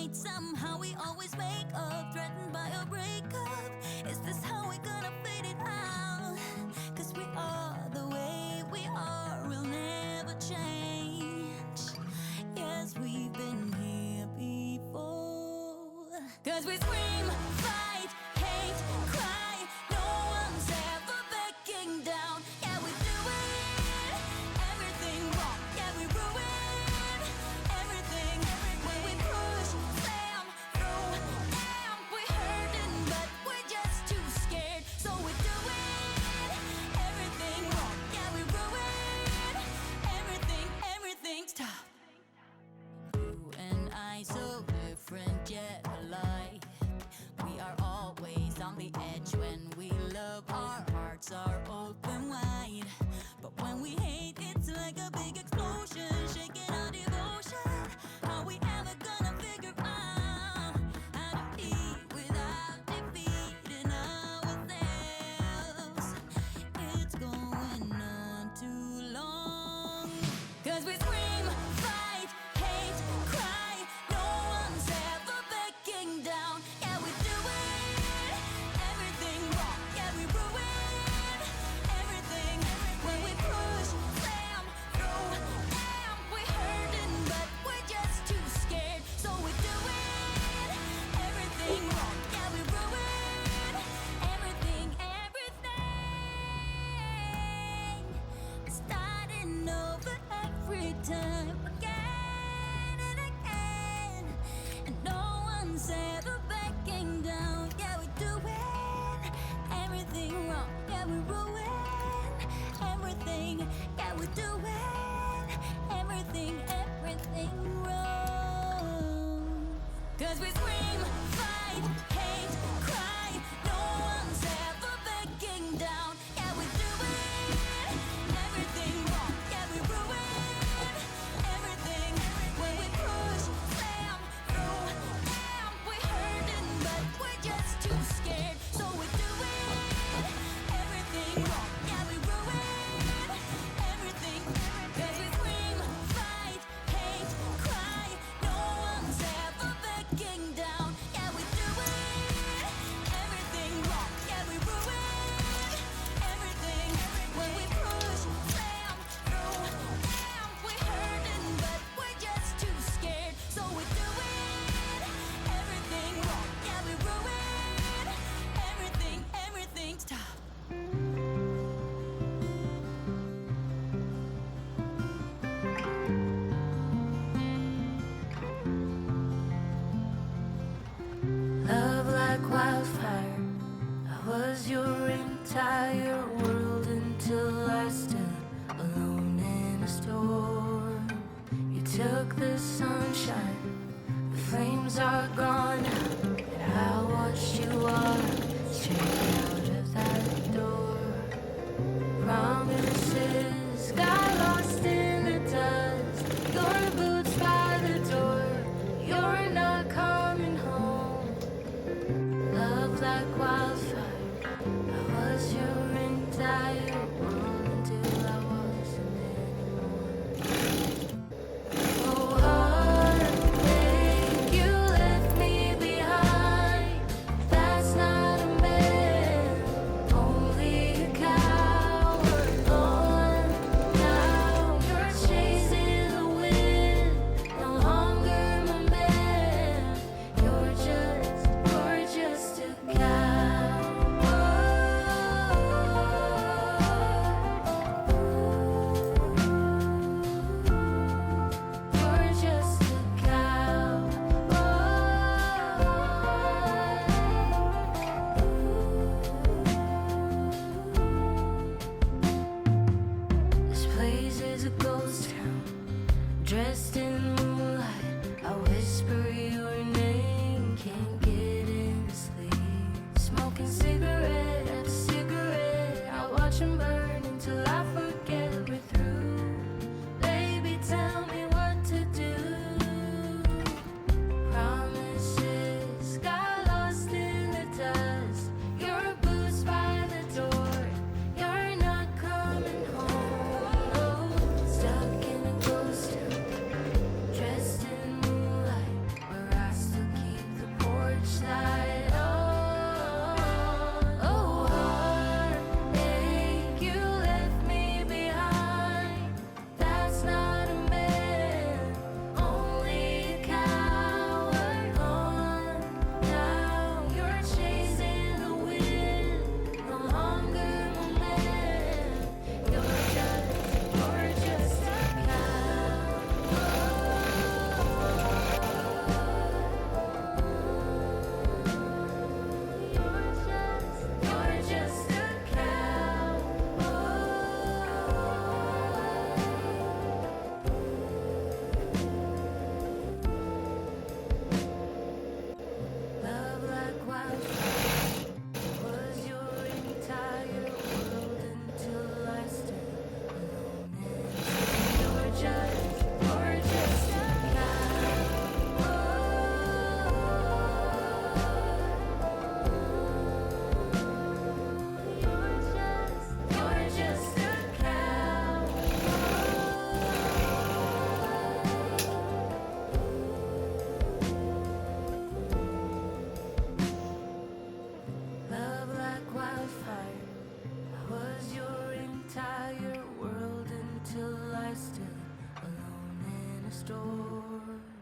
fight, somehow we always wake up, threatened by a breakup. Is this how we gonna fade it out? 'Cause we are the way we are, we'll never change. Yes, we've been here before. 'Cause we scream, fight, hate, cry. No one's ever backing down. Yeah, we do it. Everything wrong. Yeah, we ruin everything. When we push, slam, through, damn, we hurting, but we're just too scared. So we do it. Everything wrong. Yeah, we ruin everything. Everything's tough. You and I so different yet alike. We are always on the edge when we love. Our hearts are open wide. But when we hate, it's like a big explosion, shaking our devotion. How we ever gonna figure out how to be without defeating ourselves? It's going on too long. 'Cause we scream, fight, hate, cry. No one's ever backing down. Yeah, we do it. Everything wrong. Yeah, we ruin everything. When we push, slam, through, damn, we hurting, but we're just too scared. So we do it. Everything wrong. Yeah, we ruin everything. Everything. Starting over every time, again and again. And no one's ever backing down. Yeah, we do it. Everything wrong. Yeah, we ruin everything. Yeah, we do it. Everything, everything wrong. 'Cause we scream, fight, hate, cry. No one's ever backing down. Yeah, we do it. Everything wrong. Yeah, we ruin everything. When we push, slam, through, damn, we hurting, but we're just too scared. So we do it. Everything wrong. Yeah, we ruin everything. 'Cause we scream, fight, hate, cry. No one's ever backing down. Yeah, we do it. Everything wrong. Yeah, we ruin everything. When we push, slam, through, damn, we hurting, but we're just too scared. So we do it. Everything wrong. Yeah, we ruin everything. Everything's tough. Love like wildfire. I was your entire world until I stood alone in a storm. You took the sunshine, the flames are gone now, and I watched you walk straight out of that door. Promises got lost in the dust. Your boots by the door. You're not coming home. Love like wildfire. I was your entire world until I wasn't anymore. Oh, heartbreak, you left me behind. That's not a man, only a coward. On now, you're chasing the wind. No longer my man. You're just a You're just a This place is a ghost town, dressed in moonlight. I whisper your name, can't get any sleep. Smoking cigarette after cigarette, I watch 'em burn until I forget we're through. Baby, tell me what to do. Promises got lost in the dust. Your boots by the door. You're not coming home. No, stuck in a ghost town. stood alone in a store.